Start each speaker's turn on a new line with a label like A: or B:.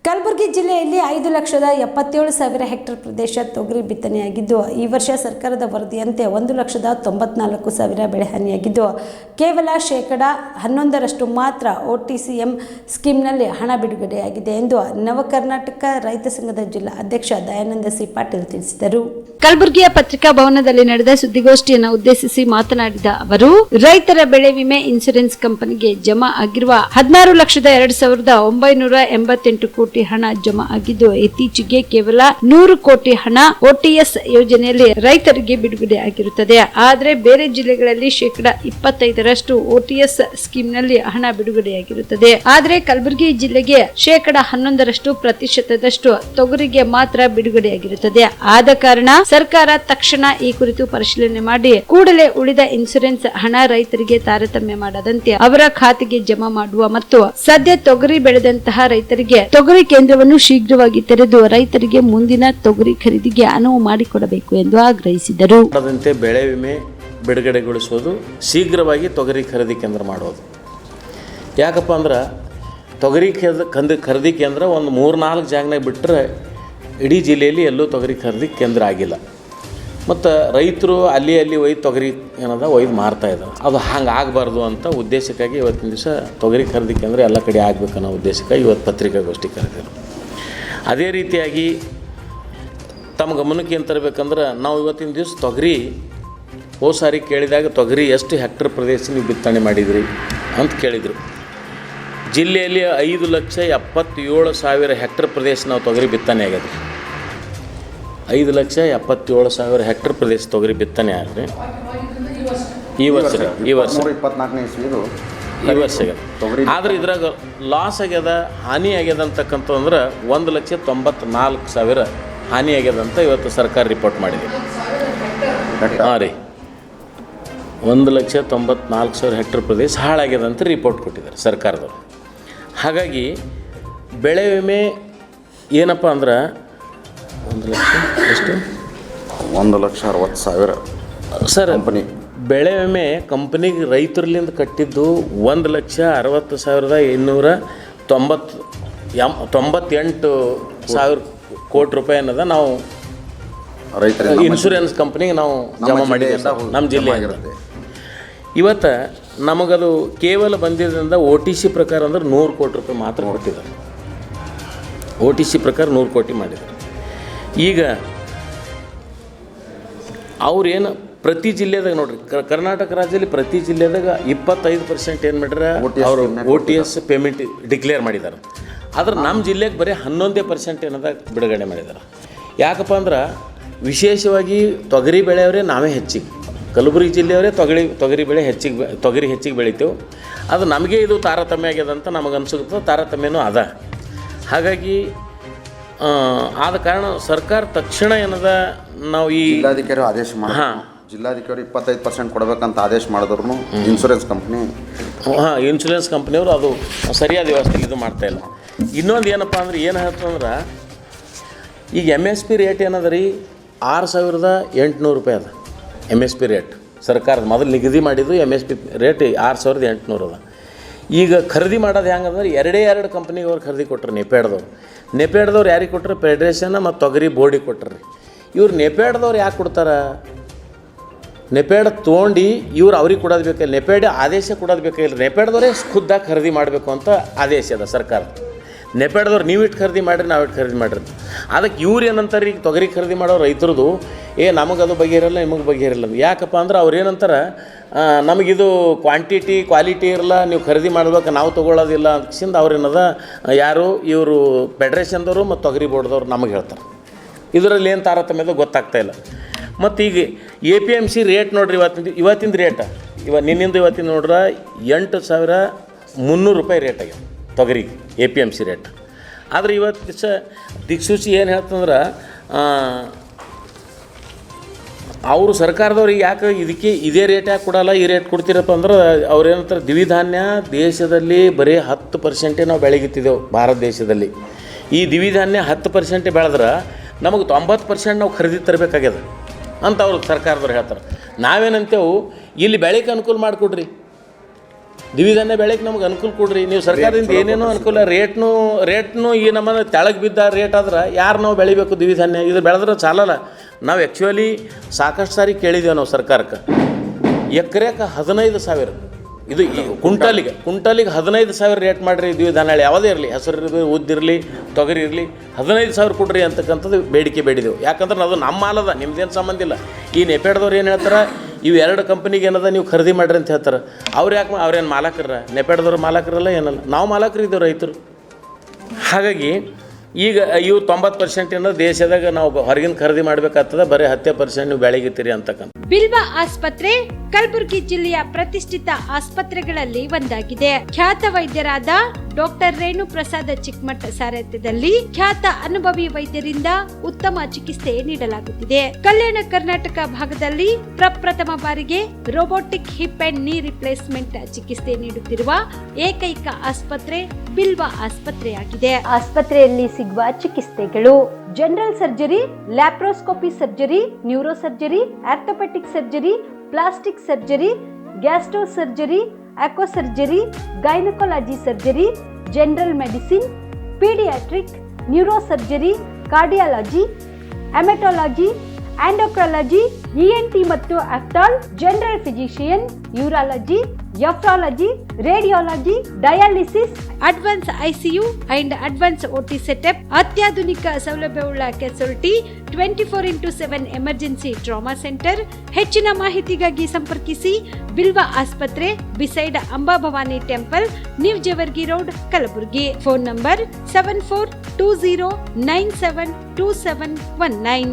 A: ಕಲಬುರಗಿ ಜಿಲ್ಲೆಯಲ್ಲಿ 5,77,000 ಹೆಕ್ಟೇರ್ ಪ್ರದೇಶ ತೊಗರಿ ಬಿತ್ತನೆಯಾಗಿದ್ದು, ಈ ವರ್ಷ ಸರ್ಕಾರದ ವರದಿಯಂತೆ 1,94,000 ಬೆಳೆ ಹಾನಿಯಾಗಿದ್ದು, ಕೇವಲ 11% ಮಾತ್ರ OTCM ಸ್ಕೀಮ್ನಲ್ಲಿ ಹಣ ಬಿಡುಗಡೆಯಾಗಿದೆ ಎಂದು ನವ ಕರ್ನಾಟಕ ರೈತ ಸಂಘದ ಜಿಲ್ಲಾ ಅಧ್ಯಕ್ಷ ದಯಾನಂದ ಸಿ ಪಾಟೀಲ್ ತಿಳಿಸಿದರು. ಕಲಬುರಗಿಯ ಪತ್ರಿಕಾ ಭವನದಲ್ಲಿ ನಡೆದ ಸುದ್ದಿಗೋಷ್ಠಿಯನ್ನು ಉದ್ದೇಶಿಸಿ ಮಾತನಾಡಿದ ಅವರು, ರೈತರ ಬೆಳೆ ವಿಮೆ ಇನ್ಶೂರೆನ್ಸ್ ಕಂಪನಿಗೆ ಜಮಾ ಆಗಿರುವ 16,02,988 ಕೋಟಿ ಹಣ ಜಮಾ ಆಗಿದ್ದು, ಇತ್ತೀಚೆಗೆ ಕೇವಲ 100 ಕೋಟಿ ಹಣ OTS ಯೋಜನೆಯಲ್ಲಿ ರೈತರಿಗೆ ಬಿಡುಗಡೆ ಆಗಿರುತ್ತದೆ. ಆದರೆ ಬೇರೆ ಜಿಲ್ಲೆಗಳಲ್ಲಿ 25% OTS ಸ್ಕೀಮ್ನಲ್ಲಿ ಹಣ ಬಿಡುಗಡೆಯಾಗಿರುತ್ತದೆ. ಆದರೆ ಕಲಬುರಗಿ ಜಿಲ್ಲೆಗೆ 11% ತೊಗರಿಗೆ ಮಾತ್ರ ಬಿಡುಗಡೆಯಾಗಿರುತ್ತದೆ. ಆದ ಕಾರಣ ಸರ್ಕಾರ ತಕ್ಷಣ ಈ ಕುರಿತು ಪರಿಶೀಲನೆ ಮಾಡಿ ಕೂಡಲೇ ಉಳಿದ ಇನ್ಶೂರೆನ್ಸ್ ಹಣ ರೈತರಿಗೆ ತಾರತಮ್ಯ ಮಾಡದಂತೆ ಅವರ ಖಾತೆಗೆ ಜಮಾ ಮಾಡುವ ಮತ್ತು ಸದ್ಯ ತೊಗರಿ ಬೆಳೆದಂತಹ ರೈತರಿಗೆ ತೊಗರಿ ಕೇಂದ್ರವನ್ನು ಶೀಘ್ರವಾಗಿ ತೆರೆದು ರೈತರಿಗೆ ಮುಂದಿನ ತೊಗರಿ ಖರೀದಿಗೆ ಅನುವು ಮಾಡಿಕೊಡಬೇಕು ಎಂದು ಆಗ್ರಹಿಸಿದರು.
B: ಬೆಳೆ ವಿಮೆ ಬಿಡುಗಡೆಗೊಳಿಸುವುದು, ಶೀಘ್ರವಾಗಿ ತೊಗರಿ ಖರೀದಿ ಕೇಂದ್ರ ಮಾಡೋದು. ಯಾಕಪ್ಪ ಅಂದ್ರೆ ತೊಗರಿ ಖರೀದಿ ಕೇಂದ್ರ ಒಂದು 3-4 ಜಾಗನಾಗ ಬಿಟ್ಟರೆ ಇಡೀ ಜಿಲ್ಲೆಯಲ್ಲಿ ಎಲ್ಲೂ ತೊಗರಿ ಖರೀದಿ ಕೇಂದ್ರ ಆಗಿಲ್ಲ. ಮತ್ತು ರೈತರು ಅಲ್ಲಿ ಒಯ್ದು ತೊಗರಿ ಒಯ್ದು ಮಾರ್ತಾ ಇದ್ದಾರೆ. ಅದು ಹಂಗೆ ಆಗಬಾರ್ದು ಅಂತ ಉದ್ದೇಶಕ್ಕಾಗಿ ಇವತ್ತಿನ ದಿವಸ ತೊಗರಿ ಖರೀದಿ ಕೇಂದ್ರ ಎಲ್ಲ ಕಡೆ ಆಗಬೇಕನ್ನೋ ಉದ್ದೇಶಕ್ಕಾಗಿ ಇವತ್ತು ಪತ್ರಿಕಾಗೋಷ್ಠಿ ಕರೆದಿರು. ಅದೇ ರೀತಿಯಾಗಿ ತಮ್ಮ ಗಮನಕ್ಕೆ ಏನು ತರಬೇಕಂದ್ರೆ, ನಾವು ಇವತ್ತಿನ ದಿವಸ ತೊಗರಿ ಹೋದ ಸಾರಿ ಕೇಳಿದಾಗ ತೊಗರಿ ಎಷ್ಟು ಹೆಕ್ಟರ್ ಪ್ರದೇಶ ನೀವು ಬಿತ್ತನೆ ಮಾಡಿದ್ರಿ ಅಂತ ಕೇಳಿದರು. ಜಿಲ್ಲೆಯಲ್ಲಿ 5,77,000 ಹೆಕ್ಟರ್ ಪ್ರದೇಶ ನಾವು ತೊಗರಿ ಬಿತ್ತನೆ ಆಗ್ಯದ್ರಿ. 5,77,000 ಹೆಕ್ಟರ್ ಪ್ರದೇಶ ತೊಗರಿ ಬಿತ್ತನೆ ಆದರೆ ಈ ವರ್ಷ ಆದರೆ ಇದ್ರಾಗ ಲಾಸ್ ಆಗ್ಯದ, ಹಾನಿ ಆಗ್ಯದ ಅಂತಕ್ಕಂಥಂದ್ರೆ 1,94,000 ಹಾನಿ ಆಗ್ಯದ ಅಂತ ಇವತ್ತು ಸರ್ಕಾರ ರಿಪೋರ್ಟ್ ಮಾಡಿದೆ. ಹಾಂ ರೀ, 1,94,000 ಹೆಕ್ಟರ್ ಪ್ರದೇಶ ಹಾಳಾಗ್ಯದ ಅಂತ ರಿಪೋರ್ಟ್ ಕೊಟ್ಟಿದ್ದಾರೆ ಸರ್ಕಾರದವರು. ಹಾಗಾಗಿ ಬೆಳೆ ವಿಮೆ ಏನಪ್ಪ ಅಂದ್ರೆ
C: 1,60,000
B: ಸರ್ ಕಂಪನಿ ಬೆಳೆ ವಿಮೆ ಕಂಪನಿಗೆ ರೈತರಲ್ಲಿಂದ ಕಟ್ಟಿದ್ದು 1,60,998,000 ಕೋಟಿ ರೂಪಾಯಿ ಅನ್ನೋದ ನಾವು
C: ರೈತರ
B: ಇನ್ಶೂರೆನ್ಸ್ ಕಂಪ್ನಿಗೆ ನಾವು ಜಮಾ ಮಾಡಿದ್ದೀವಿ ನಮ್ಮ ಜಿಲ್ಲೆಯಿಂದ. ಇವತ್ತು ನಮಗದು ಕೇವಲ ಬಂದಿದ್ದರಿಂದ OTC ಪ್ರಕಾರ ಅಂದ್ರೆ 100 ಕೋಟಿ ರೂಪಾಯಿ ಮಾತ್ರ ಕೊಟ್ಟಿದ್ದಾರೆ. OTC ಪ್ರಕಾರ 100 ಕೋಟಿ ಮಾಡಿದ್ದಾರೆ. ಈಗ ಅವ್ರೇನು ಪ್ರತಿ ಜಿಲ್ಲೆದಾಗ ನೋಡ್ರಿ, ಕರ್ನಾಟಕ ರಾಜ್ಯದಲ್ಲಿ ಪ್ರತಿ ಜಿಲ್ಲೆದಾಗ 25% ಏನು ಮಾಡ್ಯಾರ, ಅವರು OTS ಪೇಮೆಂಟ್ ಡಿಕ್ಲೇರ್ ಮಾಡಿದ್ದಾರೆ. ಆದ್ರೆ ನಮ್ಮ ಜಿಲ್ಲೆಗೆ ಬರೀ 11% ಏನದ ಬಿಡುಗಡೆ ಮಾಡಿದ್ದಾರೆ. ಯಾಕಪ್ಪ ಅಂದ್ರೆ ವಿಶೇಷವಾಗಿ ತೊಗರಿ ಬೆಳೆಯವರೇ ನಾವೇ ಹೆಚ್ಚಿಗೆ, ಕಲಬುರಗಿ ಜಿಲ್ಲೆಯವರೇ ತೊಗರಿ ಬೆಳೆ ಹೆಚ್ಚಿಗೆ ಬೆಳಿತೇವೆ. ಅದು ನಮಗೆ ಇದು ತಾರತಮ್ಯ ಆಗ್ಯದಂತ ನಮಗೆ ಅನ್ಸುತ್ತೆ, ತಾರತಮ್ಯನೂ ಅದ. ಹಾಗಾಗಿ ಆದ ಕಾರಣ ಸರ್ಕಾರ ತಕ್ಷಣ ಏನದ ನಾವು ಈ
C: ಜಿಲ್ಲಾಧಿಕಾರಿ ಆದೇಶ ಮಾಡಿ, ಜಿಲ್ಲಾಧಿಕಾರಿ 25% ಕೊಡಬೇಕಂತ ಆದೇಶ ಮಾಡಿದ್ರು ಇನ್ಶೂರೆನ್ಸ್ ಕಂಪ್ನಿ
B: ಇನ್ಶೂರೆನ್ಸ್ ಕಂಪ್ನಿಯವರು ಅದು ಸರಿಯಾದ ವ್ಯವಸ್ಥೆಗೆ ಇದು ಮಾಡ್ತಾಯಿಲ್ಲ. ಇನ್ನೊಂದು ಏನಪ್ಪ ಅಂದ್ರೆ ಏನು ಹೇಳ್ತಂದ್ರೆ, ಈಗ MSP ರೇಟ್ ಏನದ ರೀ 6,800 ರೂಪಾಯಿ ಅದ. MSP ರೇಟ್ ಸರ್ಕಾರದ ಮೊದಲು ನಿಗದಿ ಮಾಡಿದ್ದು MSP ರೇಟ್ 6,800 ಅದ. ಈಗ ಖರೀದಿ ಮಾಡೋದು ಹೆಂಗಂದ್ರೆ 2 ಕಂಪ್ನಿಗೆ ಖರೀದಿ ಕೊಟ್ಟರು. ನೆಪೇಡ್ದವ್ರು ಯಾರಿಗೆ ಕೊಟ್ಟರು? ಫೆಡ್ರೇಷನ್ ಮತ್ತು ತೊಗರಿ ಬೋರ್ಡಿಗೆ ಕೊಟ್ಟರು. ಇವ್ರು ನೆಪೇಡ್ದವ್ರು ಯಾಕೆ ಕೊಡ್ತಾರೆ? ನೆಪೇಡ್ ತೊಗೊಂಡು ಇವ್ರು ಅವ್ರಿಗೆ ಕೊಡೋದು ಬೇಕಿಲ್ಲ, ನೆಪೇಡ್ ಆದೇಶ ಕೊಡೋದು ಬೇಕಾಗಿಲ್ಲ. ನೆಪೇಡ್ದವರೇ ಖುದ್ದಾಗಿ ಖರೀದಿ ಮಾಡಬೇಕು ಅಂತ ಆದೇಶ ಅದ ಸರ್ಕಾರ. ನೆಪೇಡ್ದವ್ರು ನೀವು ಇಟ್ಟು ಖರೀದಿ ಮಾಡಿರಿ, ನಾವು ಇಟ್ಟು ಖರೀದಿ ಮಾಡಿರಿ. ಅದಕ್ಕೆ ಇವ್ರು ಏನಂತಾರೆ, ಈಗ ತೊಗರಿ ಖರೀದಿ ಮಾಡೋ ರೈತರದು ನಮಗದು ಬಗೆಯಿರಲ್ಲ, ನಿಮಗೆ ಬಗೆಯಿರಲ್ಲ. ಯಾಕಪ್ಪ ಅಂದ್ರೆ ಅವ್ರು ಏನಂತಾರೆ, ನಮಗಿದು ಕ್ವಾಲಿಟಿ ಇರಲ್ಲ, ನೀವು ಖರೀದಿ ಮಾಡ್ಬೇಕು, ನಾವು ತೊಗೊಳ್ಳೋದಿಲ್ಲ ಅಂದ್ಸಿಂದ ಅವ್ರೇನದ ಯಾರು ಇವರು ಫೆಡ್ರೇಷನ್ದವರು ಮತ್ತು ತೊಗರಿ ಬೋರ್ಡ್ದವ್ರು ನಮಗೆ ಹೇಳ್ತಾರೆ. ಇದರಲ್ಲಿ ಏನು ತಾರತಮ್ಯದ ಗೊತ್ತಾಗ್ತಾಯಿಲ್ಲ. ಮತ್ತು ಈಗ APMC ರೇಟ್ ನೋಡ್ರಿ, ಇವತ್ತಿಂದ ರೇಟ್ ನಿನ್ನಿಂದ ಇವತ್ತಿಂದ ನೋಡ್ರೆ 8,300 ರೂಪಾಯಿ ರೇಟ್ ಆಗ್ಯಾವ ತೊಗರಿಗೆ APMC ರೇಟ್. ಆದರೆ ಇವತ್ತು ದಿವಸ ದಿಕ್ಸೂಚಿ ಏನು ಹೇಳ್ತಂದ್ರೆ, ಅವರು ಸರ್ಕಾರದವ್ರಿಗೆ ಯಾಕೆ ಇದೇ ರೇಟ್ ಯಾಕೆ ಕೊಡಲ್ಲ, ಈ ರೇಟ್ ಕೊಡ್ತೀರಪ್ಪ ಅಂದ್ರೆ ಅವ್ರು ಏನಂತಾರೆ, ದ್ವಿಧಾನ್ಯ ದೇಶದಲ್ಲಿ ಬರೀ 10% ನಾವು ಬೆಳಗಿತ್ತಿದ್ದೆವು ಭಾರತ ದೇಶದಲ್ಲಿ. ಈ ದ್ವಿಧಾನ್ಯ 10% ಬೆಳೆದ್ರೆ ನಮಗೆ 90% ನಾವು ಖರೀದಿ ತರಬೇಕಾಗ್ಯದ ಅಂತ ಅವ್ರು ಸರ್ಕಾರದವ್ರು ಹೇಳ್ತಾರೆ. ನಾವೇನಂತೇವು, ಇಲ್ಲಿ ಬೆಳೆಗೆ ಅನುಕೂಲ ಮಾಡಿಕೊಡ್ರಿ, ದ್ವಿಧಾನ್ಯ ಬೆಳೆಗೆ ನಮ್ಗೆ ಅನುಕೂಲ ಕೊಡ್ರಿ. ನೀವು ಸರ್ಕಾರದಿಂದ ಏನೇನೋ ಅನುಕೂಲ, ರೇಟ್ನು ಈ ನಮ್ಮನ್ನು ತೆಳಗೆ ಬಿದ್ದ ರೇಟ್ ಆದ್ರೆ ಯಾರು ನಾವು ಬೆಳಿಬೇಕು ದ್ವಿಧಾನ್ಯ? ಇದು ಬೆಳೆದ್ರೆ ಚಾಲಲ್ಲ. ನಾವು ಆ್ಯಕ್ಚುಲಿ ಸಾಕಷ್ಟು ಸಾರಿ ಕೇಳಿದ್ದೇವೆ ನಾವು ಸರ್ಕಾರಕ್ಕೆ, ಎಕರೆಗೆ 15,000, ಇದು ಕುಂಟಲಿಗೆ 15,000 ರೇಟ್ ಮಾಡಿರಿ ದ್ವಿಧಾನ್ಯ ಯಾವುದೇ ಇರಲಿ, ಹೆಸರು ಇರಲಿ, ಉದ್ದಿರಲಿ, ತೊಗರಿ ಇರಲಿ, 15,000 ಕೊಡ್ರಿ ಅಂತಕ್ಕಂಥದ್ದು ಬೇಡಿಕೆ ಬೇಡಿದೆವು. ಯಾಕಂದ್ರೆ ಅದು ನಮ್ಮ ಮಾಲದ, ನಿಮ್ದೇನು ಸಂಬಂಧ ಇಲ್ಲ. ಈ ನೆಪೇಡ್ದವ್ರು ಏನು ಹೇಳ್ತಾರೆ, ಇವು 2 ಕಂಪ್ನಿಗೆ ಏನದ ನೀವು ಖರೀದಿ ಮಾಡ್ರಿ ಅಂತ ಹೇಳ್ತಾರೆ. ಅವ್ರೇನು ಮಾಲಕರ? ನೆಪೇಡ್ದವ್ರು ಮಾಲಕರಲ್ಲ ಏನಲ್ಲ, ನಾವು ಮಾಲಕರಿದ್ದೇವೆ, ರೈತರು. ಹಾಗಾಗಿ ಈಗ ಇವು 90% ಏನೋ ದೇಶದಾಗ ನಾವು ಹೊರಗಿನ ಖರೀದಿ ಮಾಡಬೇಕಾಗ್ತದೆ, ಬರೀ 10% ನೀವು ಬೆಳಗಿತ್ತೀರಿ ಅಂತಕ್ಕಂಥ.
D: ಬಿಲ್ವ ಆಸ್ಪತ್ರೆ ಕಲಬುರಗಿ ಜಿಲ್ಲೆಯ ಪ್ರತಿಷ್ಠಿತ ಆಸ್ಪತ್ರೆಗಳಲ್ಲಿ ಒಂದಾಗಿದೆ. ಖ್ಯಾತ ವೈದ್ಯರಾದ ಡಾಕ್ಟರ್ ರೇಣು ಪ್ರಸಾದ್ ಚಿಕ್ಕಮಠ ಸಾರಥ್ಯದಲ್ಲಿ ಖ್ಯಾತ ಅನುಭವಿ ವೈದ್ಯರಿಂದ ಉತ್ತಮ ಚಿಕಿತ್ಸೆ ನೀಡಲಾಗುತ್ತಿದೆ. ಕಲ್ಯಾಣ ಕರ್ನಾಟಕ ಭಾಗದಲ್ಲಿ ಪ್ರಪ್ರಥಮ ಬಾರಿಗೆ robotic hip and knee replacement ಚಿಕಿತ್ಸೆ ನೀಡುತ್ತಿರುವ ಏಕೈಕ ಆಸ್ಪತ್ರೆ ಬಿಲ್ವ ಆಸ್ಪತ್ರೆಯಾಗಿದೆ. ಆಸ್ಪತ್ರೆಯಲ್ಲಿ ಸಿಗುವ ಚಿಕಿತ್ಸೆಗಳು: general surgery, laparoscopy surgery, neuro surgery, orthopaedic surgery, plastic surgery, gastro surgery, aqua surgery, gynaecology surgery, general medicine, paediatric, neuro surgery, cardiology, haematology, endocrinology, ENT ಮತ್ತು ophthal, general physician, urology, nephrology, radiology, dialysis, advance ICU and advance OT setup, ಅತ್ಯಾಧುನಿಕ ಸೌಲಭ್ಯವುಳ್ಳ casualty, 24x7 emergency trauma centre. ಹೆಚ್ಚಿನ ಮಾಹಿತಿಗಾಗಿ ಸಂಪರ್ಕಿಸಿ ಬಿಲ್ವ ಆಸ್ಪತ್ರೆ, beside Amba Bhavani temple, new Jewargi road, Kalaburagi. Phone number 7420972719.